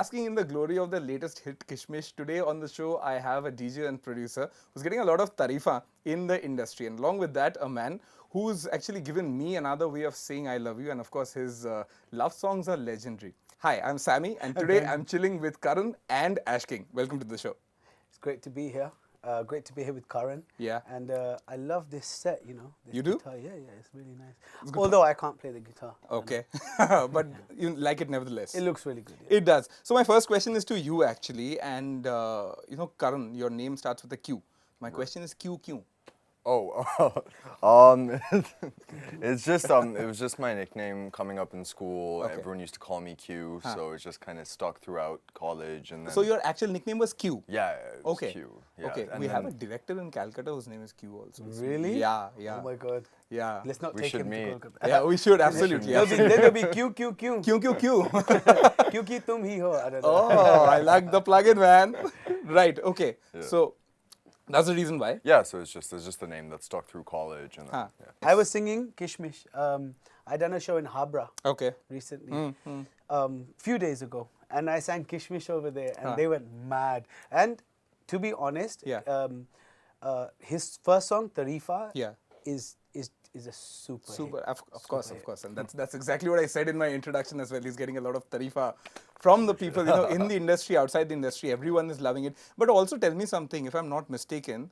basking in the glory of the latest hit Kishmish. Today on the show, I have a DJ and producer who's getting a lot of tarifa in the industry. And along with that, a man who's actually given me another way of saying I love you. And of course, his love songs are legendary. Hi, I'm Sammy, and today I'm chilling with Karan and Ash King. Welcome to the show. It's great to be here. Great to be here with Karan. Yeah. And I love this set, you know. This You do? guitar. Yeah, it's really nice. Although I can't play the guitar. Okay. But you like it nevertheless. It looks really good. Yeah. It does. So my first question is to you actually. And, Karan, your name starts with a Q. My question is Q. Oh, it's just it was just my nickname coming up in school. Okay. Everyone used to call me Q, so it's just kind of stuck throughout college. And then, So your actual nickname was Q? yeah, it was Okay. Q. Yeah. Okay. And We then have a director in Calcutta whose name is Q also. So Really? Yeah. Oh my God. Yeah. Let's not We take should him meet. to Kolkata. Yeah, we should absolutely. Then there'll be Q. Q. Q tum hi ho. I don't know. Oh, I like the plug-in, man. Right. Okay. Yeah. So that's the reason why. Yeah, so it's just the name that stuck through college. And then, Huh. yeah. I was singing Kishmish. I done a show in Habra Okay. recently, few days ago, and I sang Kishmish over there, and they went mad. And to be honest, Yeah. His first song, Tarifa, Yeah. is a super hit. Of course, and that's exactly what I said in my introduction as well. He's getting a lot of tarifa from the people, in the industry, outside the industry. Everyone is loving it. But also tell me something, if I'm not mistaken,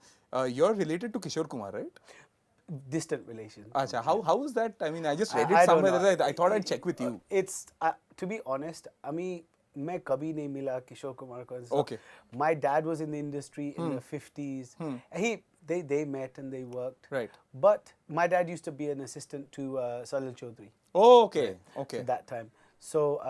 you're related to Kishore Kumar, right? Distant relation. Acha, how is that? I mean, I just read it I don't somewhere. know. That I thought I'd check with you. It's to be honest, I mean, मैं कभी नहीं मिला किशोर कुमार को. Okay. My dad was in the industry in the 50s. They met and they worked. Right. But my dad used to be an assistant to Salil Chaudhary Oh, okay. Okay. at that time. So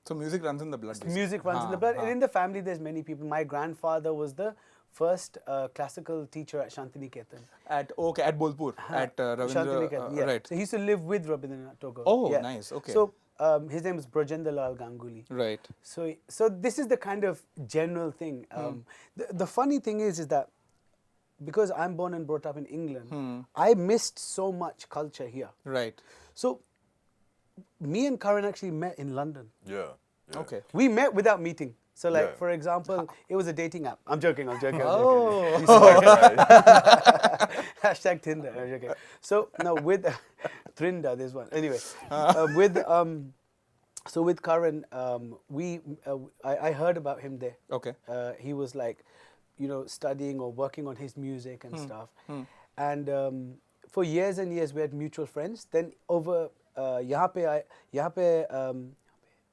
So music runs in the blood. basically. music runs in the blood. And in the family, there's many people. My grandfather was the first classical teacher at Shantiniketan. At Bolpur, at Ravindra. Shantiniketan, yeah. Right. So he used to live with Rabindranath Tagore. Oh, yeah. nice, okay. So his name is Brajendra Lal Ganguly. Right. So this is the kind of general thing. The funny thing is that because I'm born and brought up in England, I missed so much culture here. Right. So me and Karan actually met in London. Yeah. Okay. We met without meeting. So like, Yeah. for example, it was a dating app. I'm joking. Oh. Hashtag Tinder. I'm joking. So now with Trinda, there's one. Anyway, so with Karan, I heard about him there. Okay. He was like, studying or working on his music and stuff. And for years and years, we had mutual friends. Then over यहाँ पे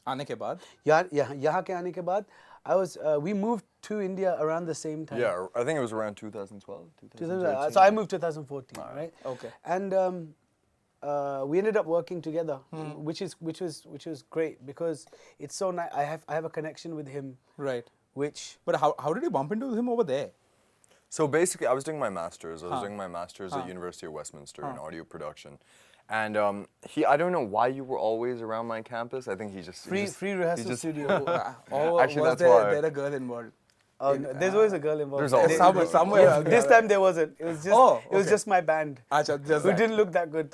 आने के बाद. यहाँ के आने के बाद, we moved to India around the same time. Yeah, I think it was around 2012, 2013. So I moved 2014, right? Okay. And we ended up working together, which was great because it's so nice. I have a connection with him. Right. Which. But how did you bump into him over there? So basically, I was doing my master's. I was doing my master's at University of Westminster in audio production. And I don't know why you were always around my campus. I think he just... Free rehearsal studio. Actually, was that's why. there a girl involved? There's always a girl involved. There's always somewhere. This time there wasn't. It was just it was just my band. Acha, just Who that. didn't look that good.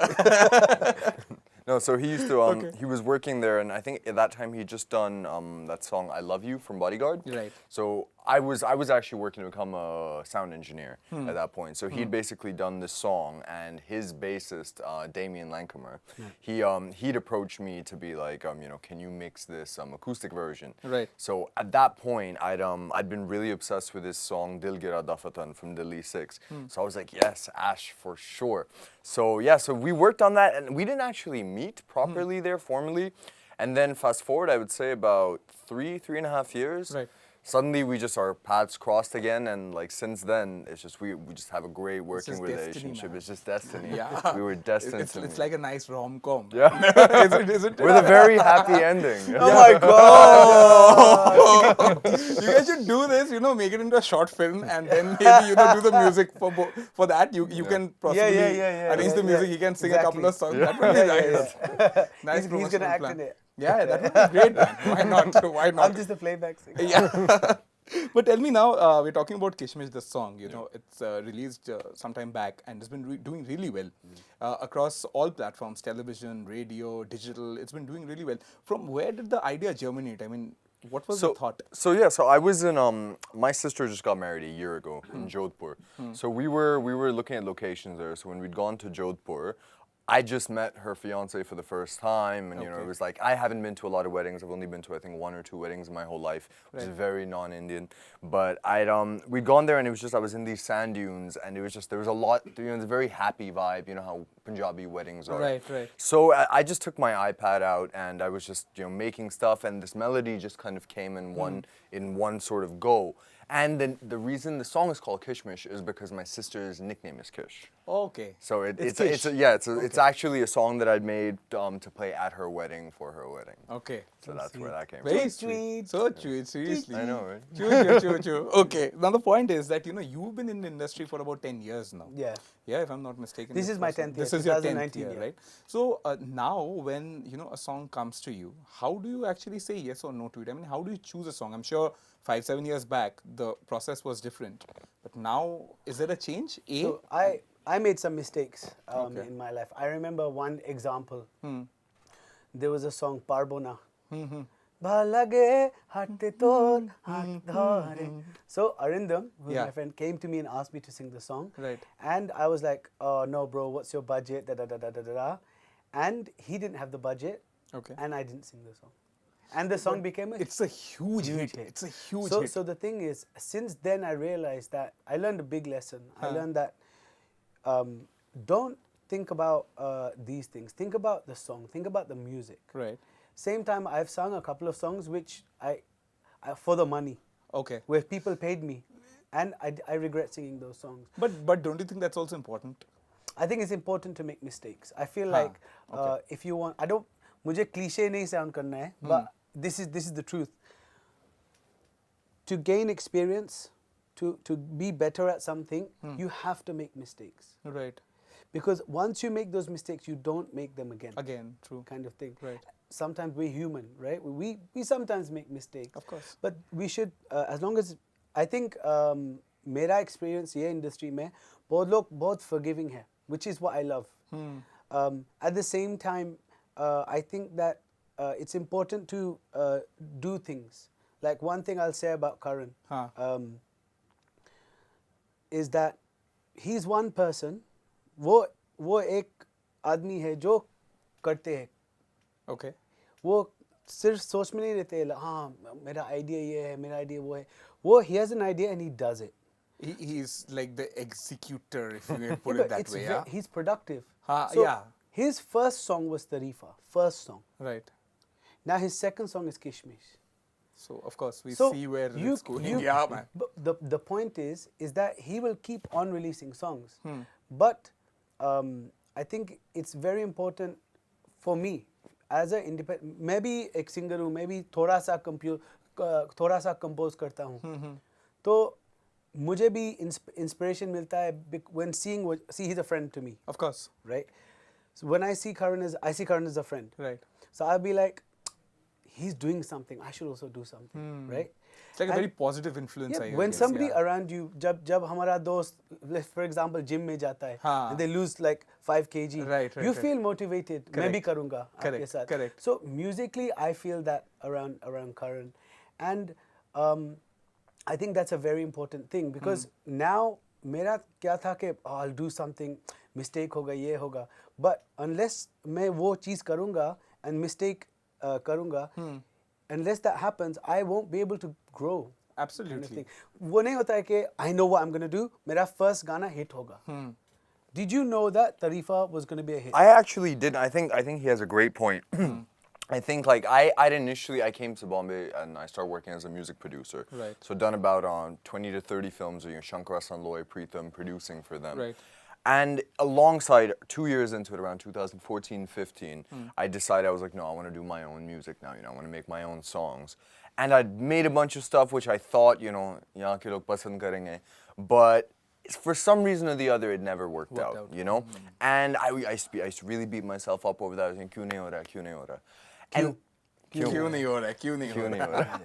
No, so he used to, he was working there, and I think at that time he'd just done that song "I Love You" from Bodyguard. Right. So I was actually working to become a sound engineer at that point. So he'd basically done this song, and his bassist Damien Lancamer, he'd approached me to be like, can you mix this acoustic version? Right. So at that point, I'd been really obsessed with this song "Dil Gira Dafatan" from Delhi 6. So I was like, yes, Ash for sure. So yeah, so we worked on that, and we didn't actually meet properly there formally. And then fast forward, I would say about 3.5 years. Right. Suddenly our paths crossed again, and like since then, it's just we just have a great working just destiny, relationship. man. It's just destiny. Yeah. We were destined It's to meet. like a nice rom-com. Yeah. Isn't it? With a very happy ending. Oh my God! You guys should do this, make it into a short film, and then maybe, do the music for that. You can possibly arrange the music. He can sing a couple of songs. That would be nice. Nice He's promotional gonna act plan. in it. Yeah, that would be great, man. Why not? Why not? I'm just a playback singer. Yeah. But tell me now, we're talking about Kishmish, the song. It's released sometime back, and it's been doing really well across all platforms: television, radio, digital. It's been doing really well. From where did the idea germinate? I mean, What was the thought? So I was in my sister just got married a year ago in Jodhpur. So we were looking at locations there. So when we'd gone to Jodhpur, I just met her fiance for the first time, and you know, it was like I haven't been to a lot of weddings. I've only been to I think 1 or 2 weddings in my whole life, which is very non-Indian. But we'd gone there, and it was just I was in these sand dunes, and it was just there was a lot, you know, it's a very happy vibe. You know how Punjabi weddings are. Right. So I just took my iPad out, and I was just making stuff, and this melody just kind of came in one sort of go. And then the reason the song is called Kishmish is because my sister's nickname is Kish. Okay. So it's actually a song that I'd made to play at her wedding for her wedding. Okay. So that's where that came Very from. sweet. So sweet, seriously. I know, right? True. Okay. Now the point is that you've been in the industry for about 10 years now. Yeah. Yeah, if I'm not mistaken. This is my 10th year. This is your 10th 2019 year, right? So now when a song comes to you, how do you actually say yes or no to it? I mean, how do you choose a song? I'm sure 5-7 years back the process was different, but now is there a change? So I made some mistakes in my life. I remember one example. There was a song Parbona. Bhalage hatte tor hat dhare. So Arindam, who's my friend, came to me and asked me to sing the song. Right. And I was like, oh no bro, what's your budget? Da da da da da da. And he didn't have the budget. Okay. And I didn't sing the song. And the song became a It's a huge hit. It's a huge hit. So the thing is, since then I realized that I learned a big lesson. I learned that don't think about these things. Think about the song. Think about the music. Right. Same time, I've sung a couple of songs which I for the money. Okay. Where people paid me, and I regret singing those songs. But don't you think that's also important? I think it's important to make mistakes. I feel like if you want, I don't. मुझे cliche नहीं sound करना है, but this is the truth. To gain experience, to be better at something, you have to make mistakes. Right. Because once you make those mistakes, you don't make them again. Again, true. Kind of thing. Right. Sometimes we're human, right? We sometimes make mistakes. Of course. But we should, as long as, I think मेरा experience ये industry में बहुत लोग बहुत forgiving है, which is what I love. At the same time, I think that it's important to do things. Like one thing I'll say about Karan is that he's one person. वो एक आदमी है जो करते हैं. Okay. वो सिर्फ सोच में नहीं रहते हाँ मेरा आइडिया ये है मेरा आइडिया वो है वो he has an idea and he does it. He's like the executor, if you may put it that way. Yeah. He's productive. So, yeah. His first song was Tarifa. First song. Right. Now his second song is Kishmish. So of course we see where it's going. Yeah, man. The point is that he will keep on releasing songs. But I think it's very important for me as an independent. मैं भी एक singer हूँ, मैं भी थोड़ा सा compose करता हूँ. तो मुझे भी inspiration मिलता है when seeing he's a friend to me. Of course. Right. So when I see Karan as a friend. Right. So I'll be like, he's doing something. I should also do something. Right. It's like a very positive influence. Yeah, when somebody around you, जब हमारा दोस्त, for example, gym में जाता है, and they lose like 5 kg, right, you feel motivated. मैं भी करूँगा आपके साथ. Correct. So musically, I feel that around Karan, and I think that's a very important thing because now मेरा क्या था कि I'll do something, mistake होगा ये होगा, but unless मैं वो चीज़ करूँगा and mistake करूँगा, unless that happens, I won't be able to grow. Absolutely. वो नहीं होता है कि I know what I'm going to do. मेरा first गाना hit होगा. Did you know that Tarifa was going to be a hit? I actually didn't. I think he has a great point. I think like I came to Bombay and I started working as a music producer. Right. So done about 20 to 30 films with Shankar Loy, Preetham producing for them. Right. And alongside 2 years into it, around 2014-15, I decided I was like, no, I want to do my own music now. I want to make my own songs. And I made a bunch of stuff which I thought, यहाँ के लोग पसंद करेंगे, but for some reason or the other, it never worked out. And I used to really beat myself up over that. I was saying, क्यों नहीं हो रहा, क्यों नहीं हो रहा. And क्यों नहीं हो रहा.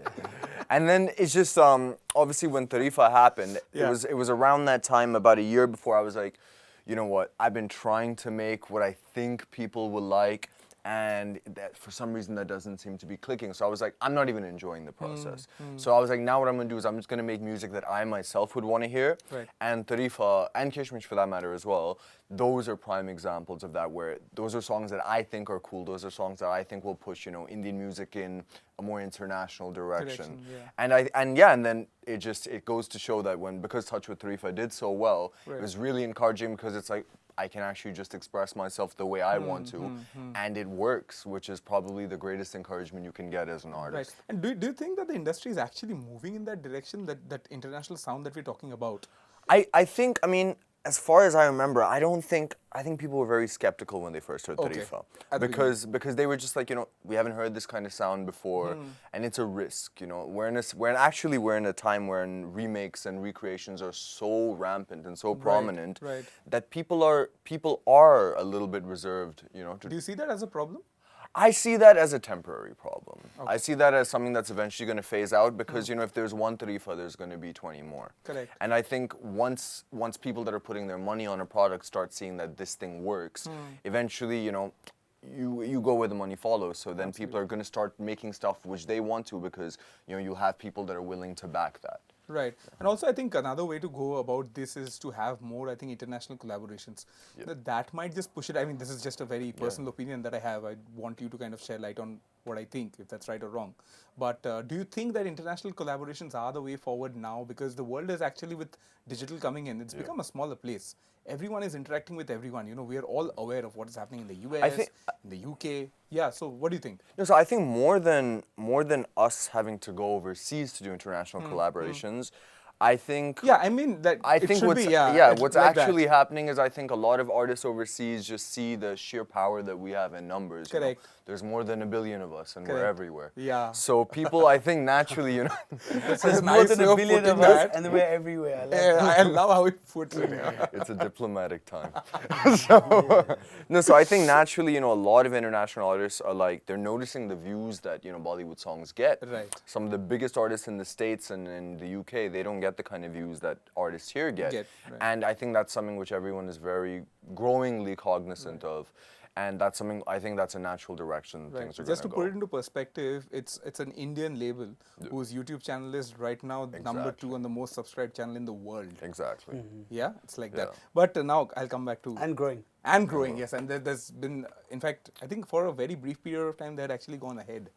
And then it's just obviously when Tarifa happened, it was around that time, about a year before, I was like, you know what? I've been trying to make what I think people will like, and that for some reason that doesn't seem to be clicking. So I was like, I'm not even enjoying the process. So I was like, now what I'm going to do is I'm just going to make music that I myself would want to hear. Right. And Tarifa and Kishmish for that matter as well, those are prime examples of that, where those are songs that I think are cool. Those are songs that I think will push, you know, Indian music in a more international direction. And then it goes to show that because Touch with Tarifa did so well, it was really encouraging, because it's like, I can actually just express myself the way I want to, and it works, which is probably the greatest encouragement you can get as an artist. Right. And do you think that the industry is actually moving in that direction, that international sound that we're talking about? I think, I mean, as far as I remember, I think people were very skeptical when they first heard Tarifa. Because they were just like, you know, we haven't heard this kind of sound before, and it's a risk, you know. We're in a time when remakes and recreations are so rampant and so prominent that people are a little bit reserved, you know. Do you see that as a problem? I see that as a temporary problem. I see that as something that's eventually going to phase out, because, you know, if there's one Tarifa, there's going to be 20 more. Correct. And I think once people that are putting their money on a product start seeing that this thing works, eventually, you know, you go where the money follows. So then people are going to start making stuff which they want to, because, you know, you have people that are willing to back that. Right. And also, I think another way to go about this is to have more, I think, international collaborations. That might just push it. I mean, this is just a very personal opinion that I have. I want you to kind of shed light on what I think, if that's right or wrong. But do you think that international collaborations are the way forward now? Because the world is actually, with digital coming in, it's become a smaller place. Everyone is interacting with everyone. You know, we are all aware of what is happening in the US, in the UK. Yeah, so what do you think? No, so I think more than us having to go overseas to do international collaborations, I think... Yeah, I mean, that I it think should what's, be, what's like actually happening is, I think a lot of artists overseas just see the sheer power that we have in numbers. Correct. You know? There's more than 1 billion of us, and we're everywhere. Yeah. So people, I think naturally, you know... There's more than 1 billion of us, and we're everywhere. I love how it puts it. It's a diplomatic time. So I think naturally, you know, a lot of international artists are like, they're noticing the views that, you know, Bollywood songs get. Right. Some of the biggest artists in the States and in the UK, they don't get the kind of views that artists here get. And I think that's something which everyone is very growingly cognizant of. And that's something, I think that's a natural direction things are Just to going put it into perspective, it's an Indian label whose YouTube channel is right now number 2 on the most subscribed channel in the world. Exactly. Yeah, it's like that. But now I'll come back to... And growing. And growing, yes. And there's been, in fact, I think for a very brief period of time, they had actually gone ahead.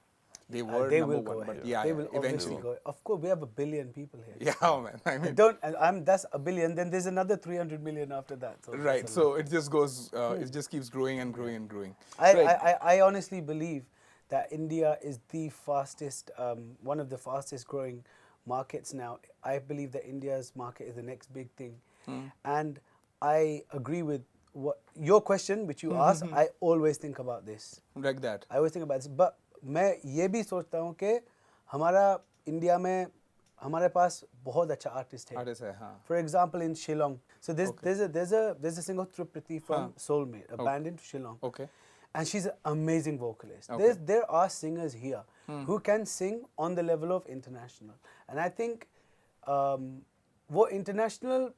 They were number 1, but they will eventually go. Of course, we have 1 billion people here. Yeah, man. I mean, that's 1 billion. Then there's another 300 million after that. So right. So it just goes. It just keeps growing and growing and growing. I honestly believe that India is the fastest, one of the fastest growing markets now. I believe that India's market is the next big thing, and I agree with what your question, which you asked. I always think about this. Like that. I always think about this, but मैं ये भी सोचता हूँ कि हमारा India में हमारे पास बहुत अच्छा आर्टिस्ट है. For example, in Shillong, so there's a singer Tripati from Soulmate, a band in Shillong. Okay. And she's an amazing vocalist. There are singers here who can sing on the level of international, and I think वो international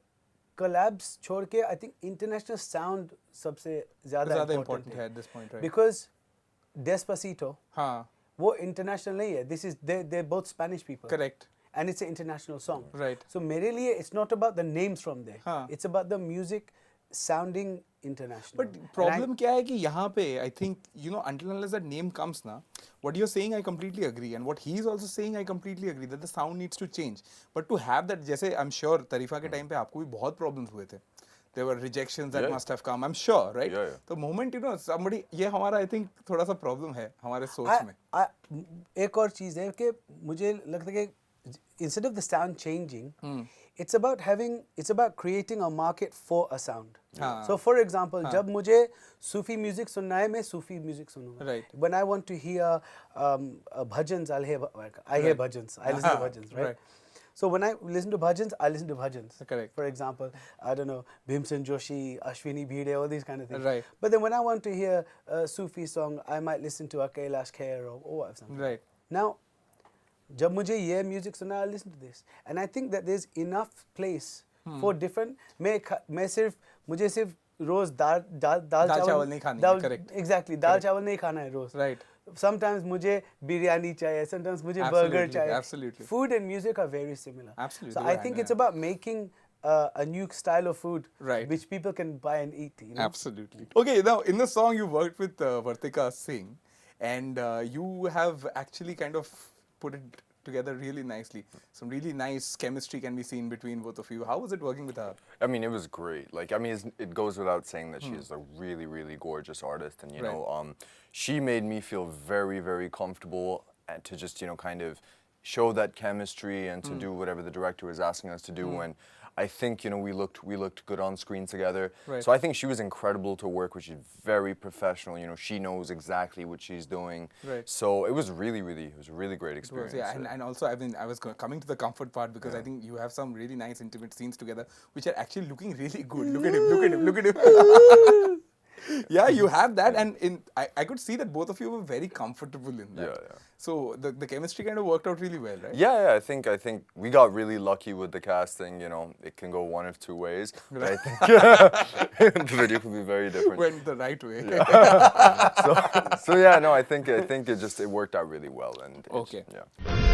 collabs छोड़ के I think international sound सबसे ज़्यादा important है at this point, right? Because Despacito, वो international नहीं है. They're both Spanish people. Correct. And it's an international song. Right. So मेरे लिए it's not about the names from there. It's about the music sounding international. But problem क्या है कि यहाँ पे I think, you know, until unless that name comes na, what you're saying I completely agree, and what he's also saying I completely agree, that the sound needs to change. But to have that, जैसे I'm sure Tarifa के time पे आपको भी बहुत problems हुए थे. There were rejections that must have come, I'm sure, right? The moment, you know, somebody, ये हमारा I think थोड़ा सा problem है हमारे सोच में. एक और चीज़ है कि मुझे लगता है कि instead of the sound changing, it's about creating a market for a sound. So for example, जब मुझे Sufi music सुनना है, मैं Sufi music सुनूँगा. Right. When I want to hear bhajans, I hear bhajans. I listen to bhajans, right? So when I listen to bhajans, I listen to bhajans. Correct. For example, I don't know, Bhimsen Joshi, Ashwini Bhide, all these kind of things. Right. But then when I want to hear a Sufi song, I might listen to Kailash Kher or something. Right. Now, जब मुझे ये music सुना, I listen to this, and I think that there's enough place for different. मुझे सिर्फ रोज दाल चावल नहीं खानी है, correct. Exactly, दाल चावल नहीं खाना है रोज. Right. Sometimes मुझे बिरयानी चाहिए, sometimes मुझे Absolutely, burger चाहिए. absolutely. Food and music are very similar. Absolutely, So I yeah, think yeah. it's about making a new style of food, Right. which people can buy and eat. You know? Absolutely. Okay, now in the song you worked with Vartika Singh, and you have actually kind of put it together really nicely. Some really nice chemistry can be seen between both of you. How was it working with her? I mean, it was great. Like, I mean, it goes without saying that she's a really, really gorgeous artist, and you Right. know, she made me feel very, very comfortable and to just kind of show that chemistry and to do whatever the director was asking us to do. And I think we looked good on screen together. Right. So I think she was incredible to work with. She's very professional. She knows exactly what she's doing. Right. So it was really, really, it was a really great It was, experience. yeah, and also I was coming to the comfort part because I think you have some really nice intimate scenes together which are actually looking really good. Look at him, look at him, look at him. Yeah, you have that, and I could see that both of you were very comfortable in that. Yeah, yeah. So the chemistry kind of worked out really well, right? Yeah, I think we got really lucky with the casting. It can go one of two ways. But I think the video could be very different. Went the right way. So yeah, no, I think it worked out really well. And Okay. yeah.